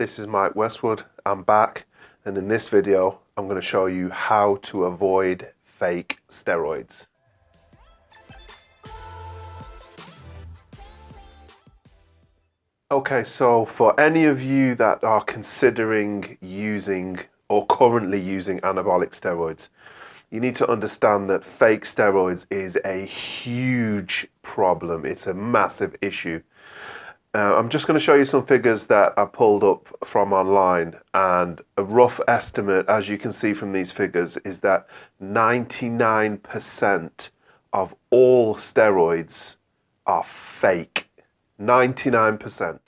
this is Mike Westwood. I'm back, and in this video I'm going to show you how to avoid fake steroids. Okay, so for any of you that are considering using or currently using anabolic steroids, you need to understand that fake steroids is a huge problem. It's a massive issue. I'm just going to show you some figures that I pulled up from online, and a rough estimate, as you can see from these figures, is that 99% of all steroids are fake. 99%.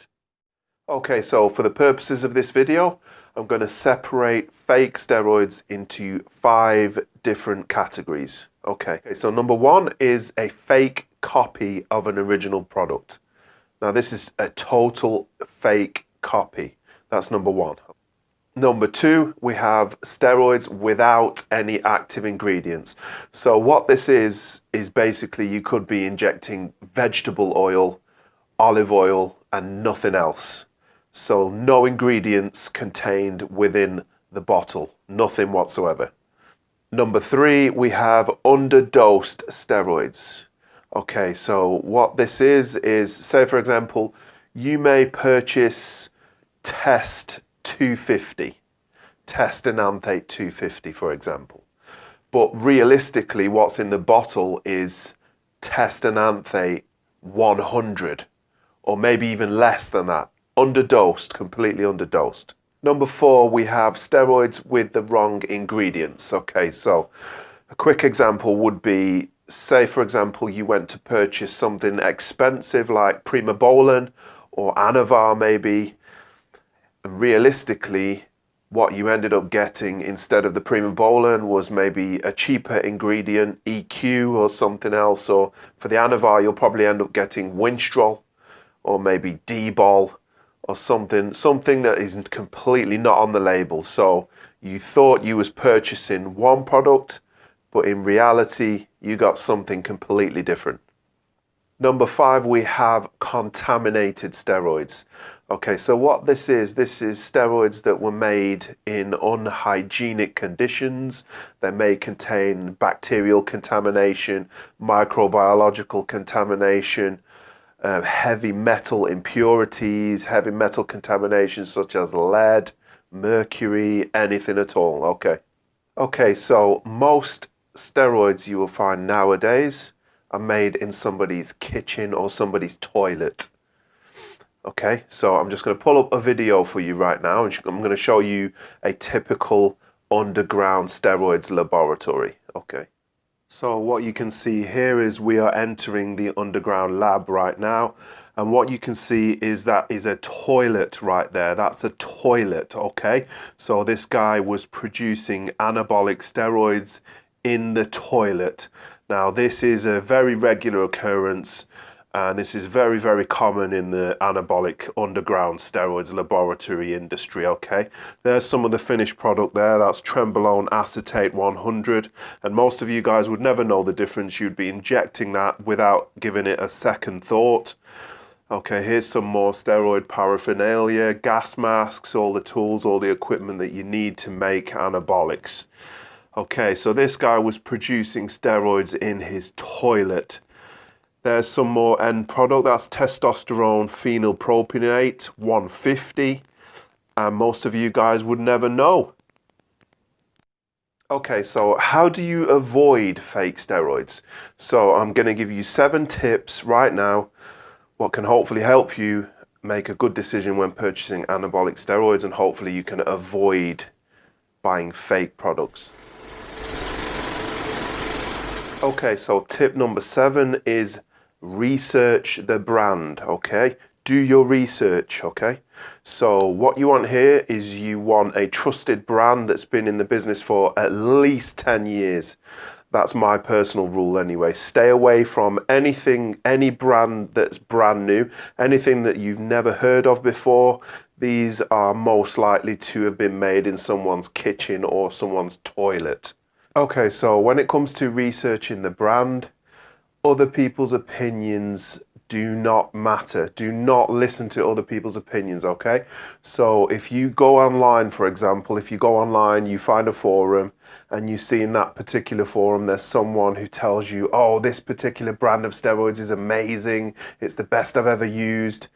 Okay, so for the purposes of this video, I'm going to separate fake steroids into 5 different categories. Okay, so number 1 is a fake copy of an original product. Now this is a total fake copy. That's number 1. Number 2, we have steroids without any active ingredients. So what this is basically you could be injecting vegetable oil, olive oil, and nothing else. So no ingredients contained within the bottle, nothing whatsoever. Number 3, we have underdosed steroids. Okay, so what this is say for example, you may purchase Test 250, Test Enanthate 250 for example. But realistically what's in the bottle is Test Enanthate 100, or maybe even less than that. Underdosed, completely underdosed. Number 4, we have steroids with the wrong ingredients. Okay, so a quick example would be, say for example you went to purchase something expensive like Primobolan or Anavar maybe, and realistically what you ended up getting instead of the Primobolan was maybe a cheaper ingredient, EQ or something else, or for the Anavar you'll probably end up getting Winstrol or maybe D-Bol or something that is completely not on the label. So you thought you was purchasing one product, but in reality you got something completely different. Number 5, we have contaminated steroids. Okay, so what this is steroids that were made in unhygienic conditions. They may contain bacterial contamination, microbiological contamination, heavy metal impurities, heavy metal contamination such as lead, mercury, anything at all. Okay, so most steroids you will find nowadays are made in somebody's kitchen or somebody's toilet. Okay, so I'm just going to pull up a video for you right now, and I'm going to show you a typical underground steroids laboratory. Okay, so what you can see here is we are entering the underground lab right now, and what you can see is that is a toilet right there. That's a toilet. Okay, so this guy was producing anabolic steroids in the toilet. Now this is a very regular occurrence, and this is very, very common in the anabolic underground steroids laboratory industry. Okay, there's some of the finished product there. That's Trenbolone Acetate 100, and most of you guys would never know the difference. You'd be injecting that without giving it a second thought. Okay, here's some more steroid paraphernalia, gas masks, all the tools, all the equipment that you need to make anabolics. Okay, so this guy was producing steroids in his toilet. There's some more end product. That's testosterone phenylpropionate 150, and most of you guys would never know. Okay, so how do you avoid fake steroids? So I'm going to give you 7 tips right now what can hopefully help you make a good decision when purchasing anabolic steroids, and hopefully you can avoid buying fake products. Okay, so tip number 7 is research the brand. Okay, do your research. Okay, so what you want here is you want a trusted brand that's been in the business for at least 10 years. That's my personal rule anyway. Stay away from anything, any brand that's brand new, anything that you've never heard of before. These are most likely to have been made in someone's kitchen or someone's toilet. Okay, so when it comes to researching the brand, other people's opinions do not matter. Do not listen to other people's opinions, okay? So if you go online, for example, if you go online, you find a forum, and you see in that particular forum there's someone who tells you, oh, this particular brand of steroids is amazing, it's the best I've ever used.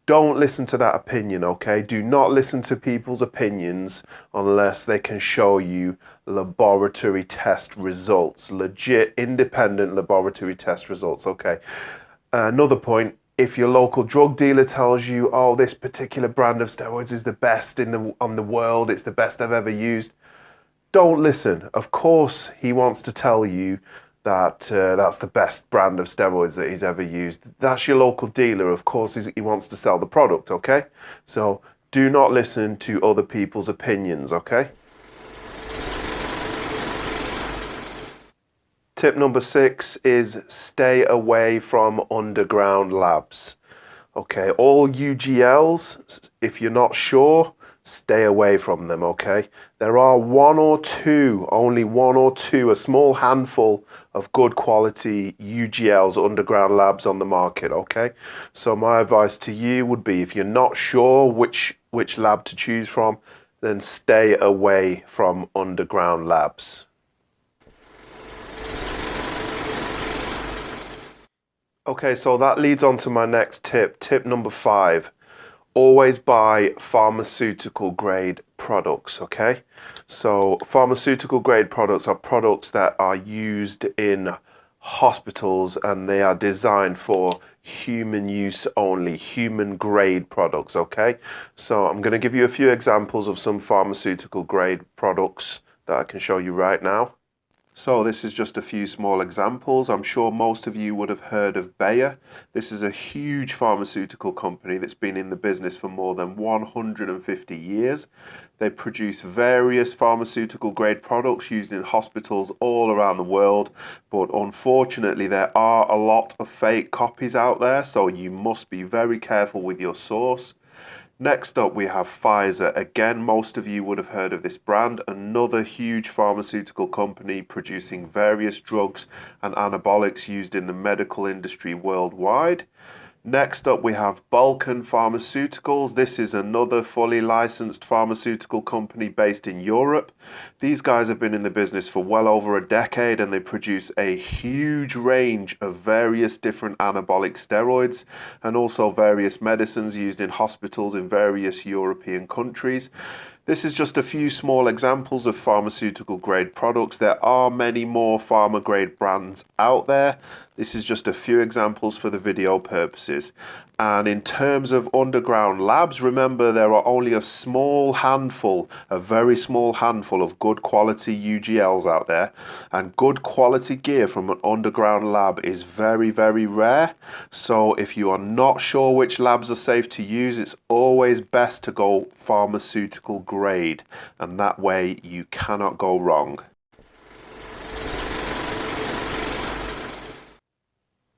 Don't listen to that opinion, okay? Do not listen to people's opinions unless they can show you laboratory test results, legit independent laboratory test results, okay? Another point, if your local drug dealer tells you, oh, this particular brand of steroids is the best on the world, it's the best I've ever used, don't listen. Of course, he wants to tell you that that's the best brand of steroids that he's ever used. That's your local dealer. Of course, he wants to sell the product, okay? So do not listen to other people's opinions, okay? Tip number 6 is stay away from underground labs. Okay, all UGLs, if you're not sure, stay away from them, okay? There are one or two, only one or two, a small handful of good quality UGLs, underground labs on the market, okay? So my advice to you would be, if you're not sure which lab to choose from, then stay away from underground labs. Okay, so that leads on to my next tip. Tip number 5. Always buy pharmaceutical grade products, okay? So pharmaceutical grade products are products that are used in hospitals, and they are designed for human use only, human grade products, okay? So I'm going to give you a few examples of some pharmaceutical grade products that I can show you right now. So this is just a few small examples. I'm sure most of you would have heard of Bayer. This is a huge pharmaceutical company that's been in the business for more than 150 years. They produce various pharmaceutical grade products used in hospitals all around the world, but unfortunately there are a lot of fake copies out there, so you must be very careful with your source. Next up, we have Pfizer. Again, most of you would have heard of this brand, another huge pharmaceutical company producing various drugs and anabolics used in the medical industry worldwide. Next up, we have Balkan Pharmaceuticals. This is another fully licensed pharmaceutical company based in Europe. These guys have been in the business for well over a decade, and they produce a huge range of various different anabolic steroids and also various medicines used in hospitals in various European countries. This is just a few small examples of pharmaceutical grade products. There are many more pharma grade brands out there. This is just a few examples for the video purposes. And in terms of underground labs, remember there are only a small handful, a very small handful of good quality UGLs out there. And good quality gear from an underground lab is very, very rare. So if you are not sure which labs are safe to use, it's always best to go pharmaceutical grade. And that way you cannot go wrong.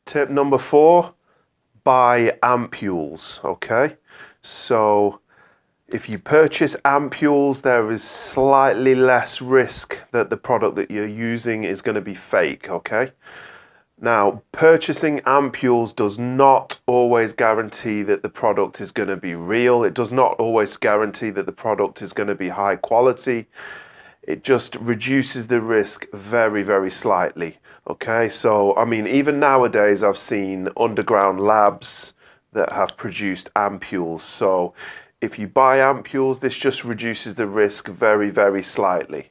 Tip number 4, buy ampules, okay? So if you purchase ampules, there is slightly less risk that the product that you're using is going to be fake, okay? Now, purchasing ampules does not always guarantee that the product is going to be real. It does not always guarantee that the product is going to be high quality. It just reduces the risk very, very slightly. Okay, so I mean, even nowadays I've seen underground labs that have produced ampules. So if you buy ampules, this just reduces the risk very, very slightly.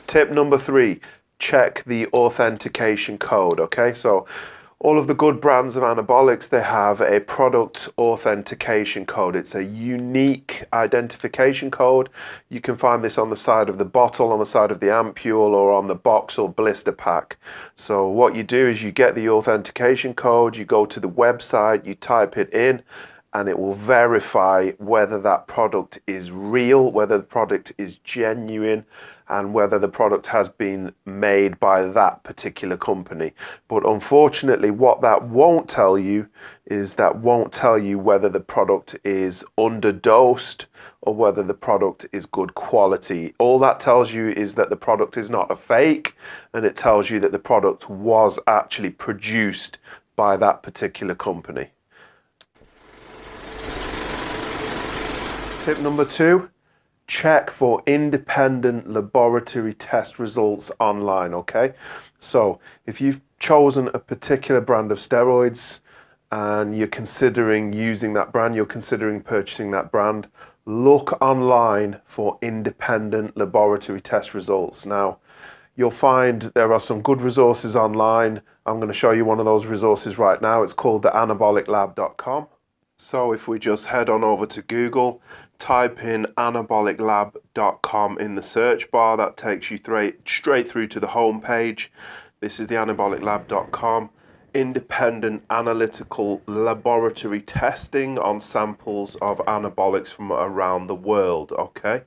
Tip number 3, check the authentication code. Okay, so all of the good brands of anabolics, they have a product authentication code. It's a unique identification code. You can find this on the side of the bottle, on the side of the ampule, or on the box or blister pack. So what you do is you get the authentication code, you go to the website, you type it in, and it will verify whether that product is real, whether the product is genuine, and whether the product has been made by that particular company. But unfortunately, what that won't tell you is that won't tell you whether the product is underdosed or whether the product is good quality. All that tells you is that the product is not a fake, and it tells you that the product was actually produced by that particular company. Tip number 2, check for independent laboratory test results online, okay? So if you've chosen a particular brand of steroids and you're considering using that brand, you're considering purchasing that brand, look online for independent laboratory test results. Now, you'll find there are some good resources online. I'm going to show you one of those resources right now. It's called the anaboliclab.com. So if we just head on over to Google, type in anaboliclab.com in the search bar, that takes you straight through to the home page. This is the anaboliclab.com. Independent analytical laboratory testing on samples of anabolics from around the world, okay?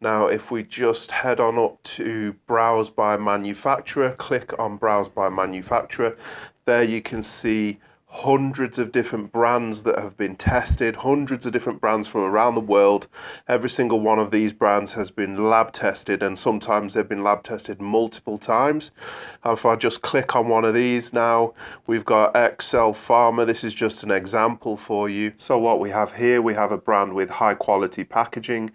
Now, if we just head on up to Browse by Manufacturer, click on Browse by Manufacturer, there you can see hundreds of different brands that have been tested, hundreds of different brands from around the world. Every single one of these brands has been lab tested, and sometimes they've been lab tested multiple times. If I just click on one of these now, we've got Excel Pharma. This is just an example for you. So what we have here, we have a brand with high quality packaging.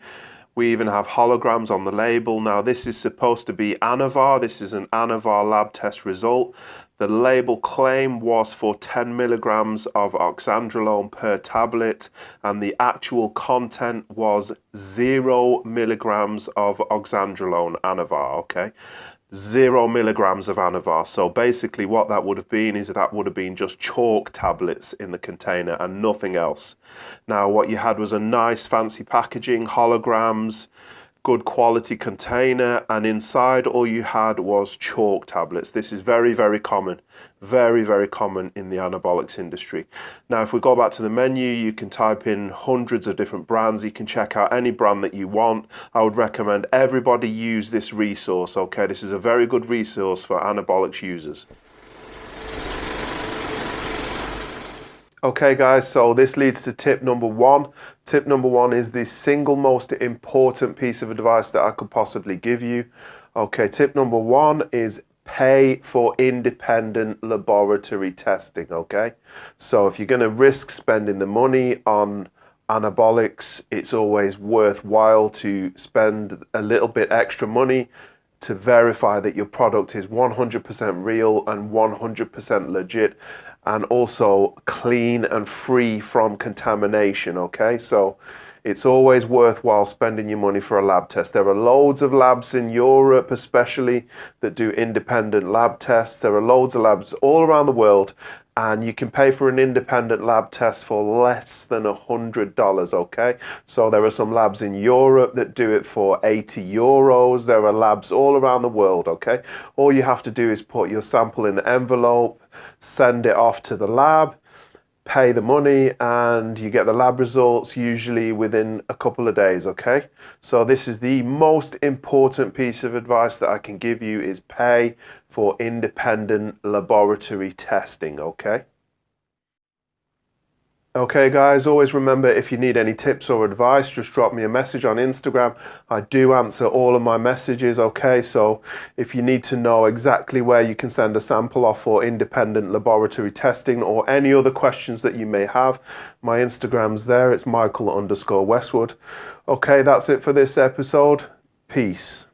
We even have holograms on the label. Now this is supposed to be Anavar. This is an Anavar lab test result. The label claim was for 10 milligrams of oxandrolone per tablet, and the actual content was 0 milligrams of oxandrolone, Anavar, okay? 0 milligrams of Anavar. So basically what that would have been is that would have been just chalk tablets in the container and nothing else. Now what you had was a nice fancy packaging, holograms, good quality container, and inside all you had was chalk tablets. This is very, very common. Very, very common in the anabolics industry. Now, if we go back to the menu, you can type in hundreds of different brands. You can check out any brand that you want. I would recommend everybody use this resource, okay? This is a very good resource for anabolics users. Okay guys, so this leads to tip number 1. Tip number 1 is the single most important piece of advice that I could possibly give you. Okay, tip number 1 is pay for independent laboratory testing, okay? So if you're going to risk spending the money on anabolics, it's always worthwhile to spend a little bit extra money to verify that your product is 100% real and 100% legit, and also clean and free from contamination, okay? So it's always worthwhile spending your money for a lab test. There are loads of labs in Europe especially that do independent lab tests. There are loads of labs all around the world, and you can pay for an independent lab test for less than $100, okay? So there are some labs in Europe that do it for 80 euros. There are labs all around the world, okay? All you have to do is put your sample in the envelope, send it off to the lab, pay the money, and you get the lab results usually within a couple of days, okay? So this is the most important piece of advice that I can give you, is pay for independent laboratory testing, okay? Okay guys, always remember, if you need any tips or advice, just drop me a message on Instagram. I do answer all of my messages, okay? So if you need to know exactly where you can send a sample off for independent laboratory testing, or any other questions that you may have, my Instagram's there. It's Michael_Westwood. Okay, that's it for this episode. Peace.